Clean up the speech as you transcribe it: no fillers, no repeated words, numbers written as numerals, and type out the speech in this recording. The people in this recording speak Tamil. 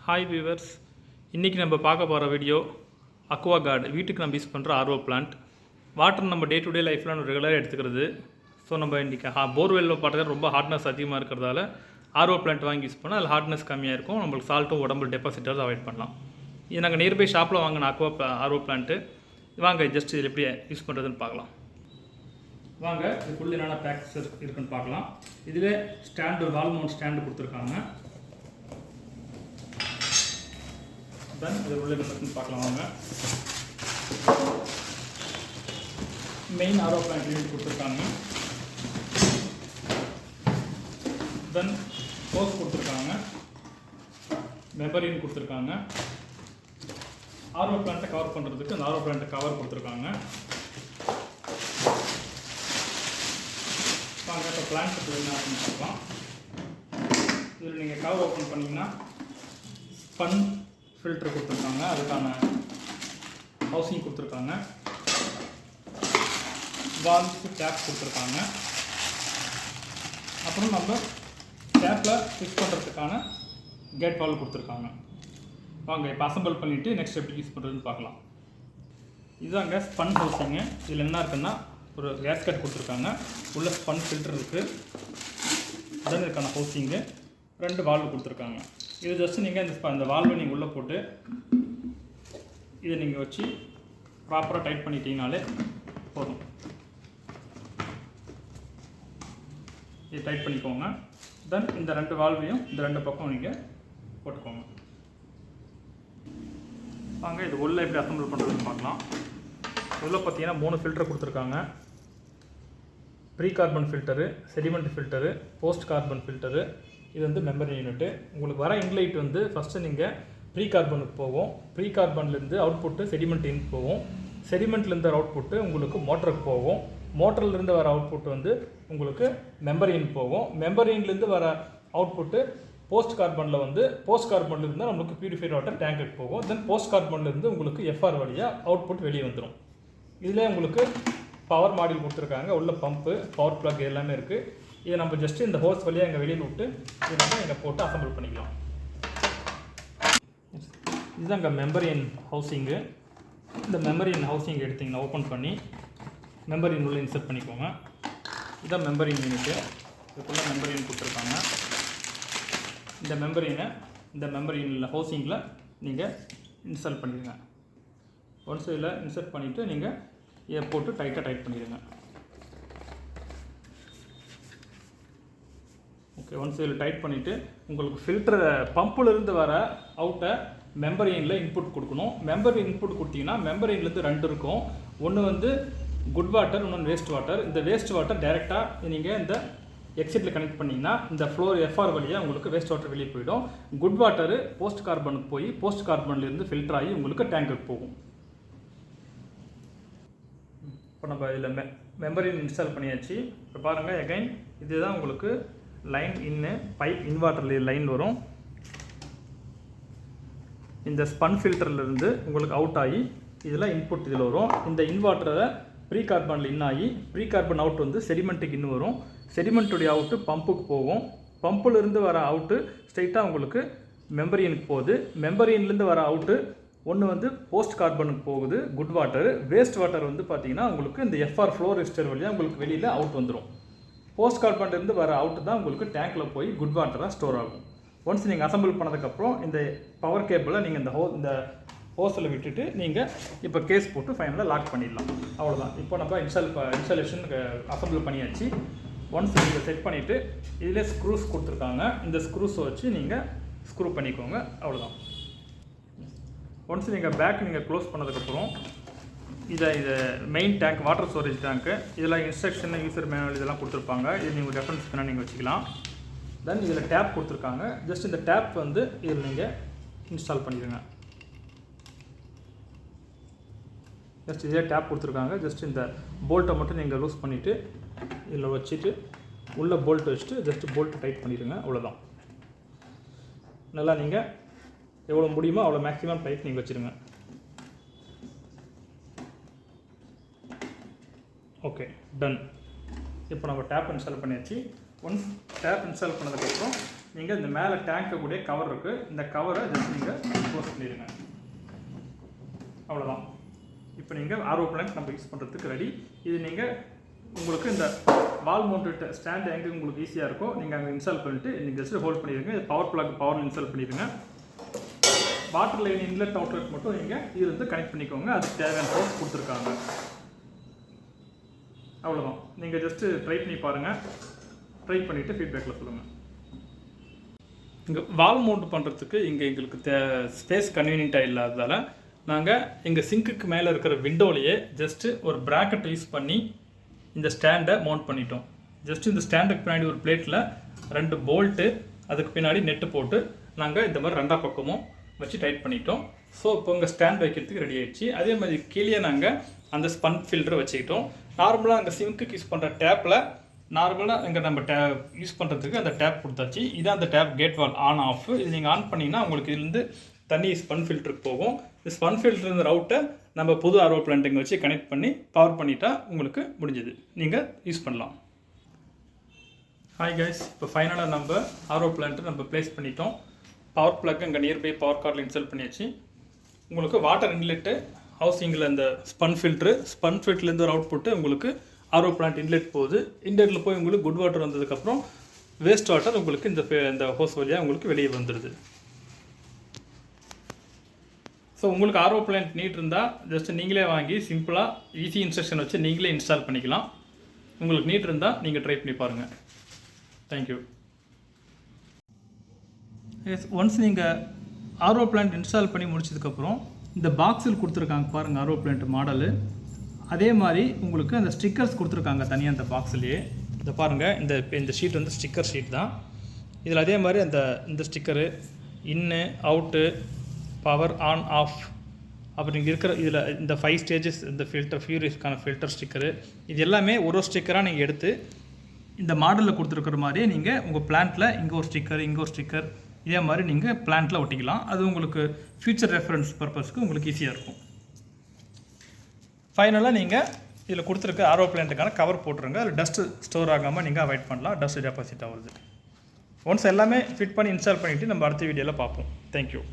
ஹாய் வியூவர்ஸ், இன்றைக்கி நம்ம பார்க்க போகிற வீடியோ அக்வா கார்டு. வீட்டுக்கு நம்ம யூஸ் பண்ணுற ஆர்ஓ பிளான்ட். வாட்டர் நம்ம டே டு டே லைஃப்பில் நம்ம ரெகுலராக எடுத்துக்கிறது. ஸோ நம்ம இன்றைக்கி போர்வெல்லில் பார்த்துக்க ரொம்ப ஹார்ட்னஸ் அதிகமாக இருக்கிறதால ஆர்ஓ பிளான்ட் வாங்கி யூஸ் பண்ணால் அதில் ஹார்ட்னஸ் கம்மியாக இருக்கும். நம்மளுக்கு சால்ட்டும் உடம்புல டெபாசிட்டர்ஸ் அவாய்ட் பண்ணலாம். இது நாங்கள் நியர்பை ஷாப்பில் வாங்கின ஆர்ஓ பிளான்ட்டு. வாங்க ஜஸ்ட் இதில் எப்படி யூஸ் பண்ணுறதுன்னு பார்க்கலாம். வாங்க இதுக்குள்ளே என்னென்ன பேக்ஸ் இருக்குன்னு பார்க்கலாம். இதில் ஸ்டாண்டு, வால் மவுண்ட் ஸ்டாண்டு கொடுத்துருக்காங்க. தென் இது உள்ள இருக்குன்னு பார்க்கலாம். வாங்க, மெயின் ஆர்ஓ பிளான்ட் யூனிட் கொடுத்துருக்காங்க. தென் ஹோஸ் கொடுத்துருக்காங்க, மெம்பரின் கொடுத்துருக்காங்க. ஆர்ஓ பிளான்ட்டை கவர் பண்ணுறதுக்கு அந்த ஆர்ஓ பிளான்ட்டை கவர் கொடுத்துருக்காங்க. வாங்க இப்போ பிளான்ட் என்ன அப்படின்னு பார்க்கலாம். இதில் நீங்கள் கவர் ஓப்பன் பண்ணிங்கன்னா ஸ்பன் ஃபில்ட்ரு கொடுத்துருக்காங்க, அதுக்கான ஹவுசிங் கொடுத்துருக்காங்க. வால்வுக்கு டேப் கொடுத்துருக்காங்க. அப்புறம் நம்ம டேப்பில் ஃபிக்ஸ் பண்ணுறதுக்கான கேட் வால்வ் கொடுத்துருக்காங்க. வாங்க இப்போ அசம்பிள் பண்ணிவிட்டு நெக்ஸ்ட் எப்படி யூஸ் பண்ணுறதுன்னு பார்க்கலாம். இதுதாங்க ஸ்பன் ஹவுசிங்கு. இதில் என்ன இருக்குன்னா ஒரு கேஸ்கட் கொடுத்துருக்காங்க, உள்ள ஸ்பன் ஃபில்டர் இருக்குது. அதான் இதுக்கான ஹவுசிங்கு. 2 வால்வு கொடுத்துருக்காங்க. இது ஜஸ்ட் நீங்கள் இந்த வால்வை நீங்கள் உள்ளே போட்டு இதை நீங்கள் வச்சு ப்ராப்பராக டைட் பண்ணிட்டீங்கனாலே போதும். இது டைட் பண்ணிக்கோங்க. தென் இந்த 2 வால்வையும் இந்த 2 பக்கம் நீங்கள் போட்டுக்கோங்க. வாங்க இது உள்ளே எப்படி அசம்பிள் பண்ணுறதுன்னு பார்க்கலாம். உள்ளே பார்த்தீங்கன்னா 3 ஃபில்டர் கொடுத்துருக்காங்க. Pre carbon filter, sediment filter, post carbon filter. இது வந்து மெம்பரி யூனிட்டு. உங்களுக்கு வர இன்லைட் வந்து ஃபஸ்ட்டு நீங்கள் ப்ரீ கார்பனுக்கு போகும். ப்ரீ கார்பன்லேருந்து அவுட்புட்டு செடிமெண்ட் இன் போகும். செடிமெண்ட்லேருந்து அவுட்புட்டு உங்களுக்கு மோட்டருக்கு போகும். மோட்டர்லேருந்து வர அவுட்புட் வந்து உங்களுக்கு மெம்பரின் போகும். மெம்பரின்லேருந்து வர அவுட்புட்டு போஸ்ட் கார்பனில் வந்து போஸ்ட் கார்பன்லேருந்து நம்மளுக்கு பியூரிஃபைட் வாட்டர் டேங்குக்கு போகும். தென் போஸ்ட் கார்பன்லேருந்து உங்களுக்கு எஃப்ஆர் வழியாக அவுட்புட் வெளியே வந்துடும். இதில் உங்களுக்கு பவர் மாடியூல் கொடுத்துருக்காங்க. உள்ள பம்பு, பவர் ப்ளக் எல்லாமே இருக்குது. இதை நம்ம ஜஸ்ட்டு இந்த ஹோஸ் வழியாக எங்கள் வெளியில் விட்டு இதை நம்ம இங்கே போட்டு அசம்பிள் பண்ணிக்கலாம். இதுதான் இங்கே மெம்பரின் ஹவுசிங்கு. இந்த மெம்பரின் ஹவுசிங் எடுத்திங்கன்னா ஓப்பன் பண்ணி மெம்பரின் உள்ள இன்சர்ட் பண்ணிக்கோங்க. இதுதான் மெம்பரின் யூனிட்டு. இதுக்குள்ளே மெம்பரின் கொடுத்துருக்காங்க. இந்த மெம்பரின் ஹவுசிங்கில் நீங்கள் இன்ஸ்டால் பண்ணிடுங்க. ஒன்ஸ் இதில் இன்சர்ட் பண்ணிவிட்டு நீங்கள் இதை போட்டு டைட் பண்ணிடுங்க. ஓகே, ஒன்ஸ் இதில் டைட் பண்ணிவிட்டு உங்களுக்கு ஃபில்டர் பம்பிலிருந்து வர அவுட்டை மெம்பரினில் இன்புட் கொடுக்கணும். மெம்பரின் இன்புட் கொடுத்தீங்கன்னா மெம்பரின்லேருந்து 2 இருக்கும். ஒன்று வந்து குட் வாட்டர், இன்னொன்று வேஸ்ட் வாட்டர். இந்த வேஸ்ட் வாட்டர் டைரெக்டாக நீங்கள் இந்த எக்ஸிட்டில் கனெக்ட் பண்ணிங்கன்னா இந்த ஃப்ளோர் எஃப்ஆர் வழியாக உங்களுக்கு வேஸ்ட் வாட்டர் வெளியே போயிடும். குட் வாட்டர் போஸ்ட் கார்பனுக்கு போய் போஸ்ட் கார்பன்லேருந்து ஃபில்டர் ஆகி உங்களுக்கு டேங்குக்கு போகும். இப்போ நம்ம இதில் மெம்பரின் இன்ஸ்டால் பண்ணியாச்சு. இப்போ பாருங்கள், எகைன் இதுதான் உங்களுக்கு லைன் இன்னு பைப் இன்வெர்ட்டரில் லைன் வரும். இந்த ஸ்பன் ஃபில்டர்லேருந்து உங்களுக்கு அவுட் ஆகி இதில் இன்புட் இதில் வரும். இந்த இன்வெர்ட்டரை ப்ரீ கார்பனில் இன் ஆகி ப்ரீ கார்பன் அவுட் வந்து செடிமெண்ட்டுக்கு இன்னும் வரும். செடிமெண்ட்டுடைய அவுட்டு பம்புக்கு போகும். பம்பிலிருந்து வர அவுட்டு ஸ்ட்ரைட்டாக உங்களுக்கு மெம்பரியனுக்கு போகுது. மெம்பரியன்லேருந்து வர அவுட்டு ஒன்று வந்து போஸ்ட் கார்பனுக்கு போகுது குட் வாட்டர். வேஸ்ட் வாட்டர் வந்து பார்த்திங்கன்னா உங்களுக்கு இந்த எஃப்ஆர் ஃப்ளோ ரெஜிஸ்டர் வழியாக உங்களுக்கு வெளியில் அவுட் வந்துடும். போஸ்ட் கார்பன்லேருந்து வர அவுட்டு தான் உங்களுக்கு டேங்க்கில் போய் குட் வாட்டராக ஸ்டோர் ஆகும். ஒன்ஸ் நீங்கள் அசம்பிள் பண்ணதுக்கப்புறம் இந்த பவர் கேபிளை நீங்கள் இந்த ஹோஸில் விட்டுட்டு நீங்கள் இப்போ கேஸ் போட்டு ஃபைனலாக லாக் பண்ணிடலாம். அவ்வளோதான். இப்போ நம்ம இன்ஸ்டாலேஷன் அசம்பிள் பண்ணியாச்சு. ஒன்ஸ் நீங்கள் செட் பண்ணிவிட்டு இதிலே ஸ்க்ரூஸ் கொடுத்துருக்காங்க. இந்த ஸ்க்ரூஸை வச்சு நீங்கள் ஸ்க்ரூ பண்ணிக்கோங்க. அவ்வளோதான். ஒன்ஸ் நீங்கள் பேக் நீங்கள் க்ளோஸ் பண்ணதுக்கப்புறம் இது மெயின் டேங்க், வாட்டர் ஸ்டோரேஜ் டேங்க்கு. இதில் இன்ஸ்ட்ரக்ஷன், யூசர் மேனுவல் இதெல்லாம் கொடுத்துருப்பாங்க. இது நீங்கள் ரெஃபரன்ஸ் பண்ணால் நீங்கள் வச்சுக்கலாம். தென் இதில் டேப் கொடுத்துருக்காங்க. ஜஸ்ட் இந்த டேப் வந்து இதில் நீங்கள் இன்ஸ்டால் பண்ணிடுங்க. ஜஸ்ட் இதே டேப் கொடுத்துருக்காங்க. ஜஸ்ட் இந்த போல்ட்டை மட்டும் நீங்கள் லூஸ் பண்ணிவிட்டு இதில் வச்சுட்டு உள்ளே போல்ட் வச்சுட்டு ஜஸ்ட் போல்ட்டு டைட் பண்ணிடுங்க. அவ்வளோதான். நல்லா நீங்கள் எவ்வளோ முடியுமோ அவ்வளோ மேக்ஸிமம் டைட் நீங்கள் வச்சுருங்க. Okay, done. இப்போ நம்ம டேப் இன்ஸ்டால் பண்ணியாச்சு. ஒன்ஸ் டேப் இன்ஸ்டால் பண்ணதுக்கப்புறம் நீங்கள் இந்த மேலே டேங்க்கு கூடிய கவர் இருக்குது, இந்த கவரை ஜஸ்ட் நீங்கள் க்ளோஸ் பண்ணிடுங்க. அவ்வளோதான். இப்போ நீங்கள் ஆர்ஓ பிளான்ட் நம்ம யூஸ் பண்ணுறதுக்கு ரெடி. இது நீங்கள் உங்களுக்கு இந்த வால் மவுண்டட் ஸ்டாண்ட் எங்கே உங்களுக்கு ஈஸியாக இருக்கோ நீங்கள் அங்கே இன்ஸ்டால் பண்ணிவிட்டு நீங்கள் ஜஸ்ட் ஹோல்ட் பண்ணிடுங்க. பவர் பிளக் பவரில் இன்ஸ்டால் பண்ணிடுங்க. வாட்டர் லைன் இன்லெட் அவுட்லெட் மட்டும் நீங்கள் இருந்து கனெக்ட் பண்ணிக்கோங்க. அதுக்கு தேவையான போர்ஸ் கொடுத்துருக்காங்க. அவ்வளோதான். நீங்கள் ஜஸ்ட்டு ட்ரை பண்ணி பாருங்கள். ட்ரை பண்ணிவிட்டு ஃபீட்பேக்கில் சொல்லுங்கள். இங்கே வால் மவுண்ட் பண்ணுறதுக்கு இங்கே எங்களுக்கு ஸ்பேஸ் கன்வீனியண்ட்டாக இல்லாததால் நாங்கள் எங்கள் சிங்க்குக்கு மேலே இருக்கிற விண்டோலையே ஜஸ்ட்டு ஒரு ப்ராக்கெட் யூஸ் பண்ணி இந்த ஸ்டாண்டை மவுண்ட் பண்ணிட்டோம். ஜஸ்ட் இந்த ஸ்டாண்டுக்கு பின்னாடி ஒரு பிளேட்டில் 2 போல்ட்டு, அதுக்கு பின்னாடி நெட்டு போட்டு நாங்கள் இந்த மாதிரி 2 பக்கமும் வச்சு டைட் பண்ணிட்டோம். ஸோ இப்போ உங்கள் ஸ்டாண்ட் வைக்கிறதுக்கு ரெடி ஆகிடுச்சு. அதே மாதிரி கீழே நாங்கள் அந்த ஸ்பன் ஃபில்டரை வச்சுக்கிட்டோம். நார்மலாக அங்கே சிங்க்குக்கு யூஸ் பண்ணுற டேப்பில் நார்மலாக இங்கே நம்ம யூஸ் பண்ணுறதுக்கு அந்த டேப் கொடுத்தாச்சு. இதான் அந்த tap gate valve on off. இது நீங்கள் ஆன் பண்ணிங்கன்னா உங்களுக்கு இதுலேருந்து தண்ணி ஸ்பன் ஃபில்டருக்கு போகும். இந்த ஸ்பன் ஃபில்டர் இந்த ரவுட்டை நம்ம புது ஆர்ஓ பிளான்ட்டுங்க வச்சு கனெக்ட் பண்ணி பவர் பண்ணிட்டா உங்களுக்கு முடிஞ்சது, நீங்கள் யூஸ் பண்ணலாம். ஹாய் கைஸ், இப்போ ஃபைனலாக நம்ம ஆர்ஓ பிளான்ட்டு நம்ம ப்ளேஸ் பண்ணிட்டோம். பவர் பிளக் அங்கே நியர்பை பவர் கார்டில் இன்ஸ்டால் பண்ணியாச்சு. உங்களுக்கு வாட்டர் இன்லெட்டு ஹவுசிங்கில் இந்த ஸ்பன் ஃபில்ட்லேருந்து ஒரு அவுட் புட்டு உங்களுக்கு ஆர்ஓ பிளான்ட் இன்லெட் போகுது. இன்லெட்டில் போய் உங்களுக்கு குட் வாட்டர் வந்ததுக்கப்புறம் வேஸ்ட் வாட்டர் உங்களுக்கு இந்த ஹோஸ் வழியாக உங்களுக்கு வெளியே வந்துடுது. ஸோ உங்களுக்கு ஆர்ஓ பிளான்ட் நீட் இருந்தால் ஜஸ்ட் நீங்களே வாங்கி சிம்பிளாக ஈஸி இன்ஸ்ட்ரக்ஷன் வச்சு நீங்களே இன்ஸ்டால் பண்ணிக்கலாம். உங்களுக்கு நீட் இருந்தால் நீங்கள் ட்ரை பண்ணி பாருங்கள். தேங்க்யூ. ஒன்ஸ் நீங்கள் ஆர்ஓ பிளான்ட் இன்ஸ்டால் பண்ணி முடிச்சதுக்கப்புறம் இந்த பாக்ஸில் கொடுத்துருக்காங்க பாருங்கள் ஆர்ஓ பிளான்ட் மாடலு. அதே மாதிரி உங்களுக்கு அந்த ஸ்டிக்கர்ஸ் கொடுத்துருக்காங்க தனியாக அந்த பாக்ஸ்லேயே. இதை பாருங்கள், இந்த ஷீட் வந்து ஸ்டிக்கர் ஷீட் தான். இதில் அதே மாதிரி இந்த ஸ்டிக்கரு இன்னு அவுட்டு பவர் ஆன் ஆஃப் அப்புறம் இங்கே இருக்கிற இதில் இந்த 5 ஸ்டேஜஸ் இந்த ஃபியூரியஸ்க்கான ஃபில்டர் ஸ்டிக்கரு இது எல்லாமே ஒரு ஸ்டிக்கராக நீங்கள் எடுத்து இந்த மாடலில் கொடுத்துருக்குற மாதிரியே நீங்கள் உங்கள் பிளான்ட்டில் இங்கே ஒரு ஸ்டிக்கர் இதே மாதிரி நீங்கள் பிளான்ட்டில் ஒட்டிக்கலாம். அது உங்களுக்கு ஃபியூச்சர் ரெஃபரன்ஸ் பர்பஸ்க்கு உங்களுக்கு ஈஸியாக இருக்கும். ஃபைனலாக நீங்கள் இதில் கொடுத்துருக்க ஆர்ஓ பிளான்ட்டுக்கான கவர் போட்டுருங்க. அதில் டஸ்ட்டு ஸ்டோர் ஆகாமல் நீங்கள் அவாய்ட் பண்ணலாம். டஸ்ட் டெபாசிட் ஆகுது. ஒன்ஸ் எல்லாமே ஃபிட் பண்ணி இன்ஸ்டால் பண்ணிவிட்டு நம்ம அடுத்த வீடியோவில் பார்ப்போம். தேங்க்யூ.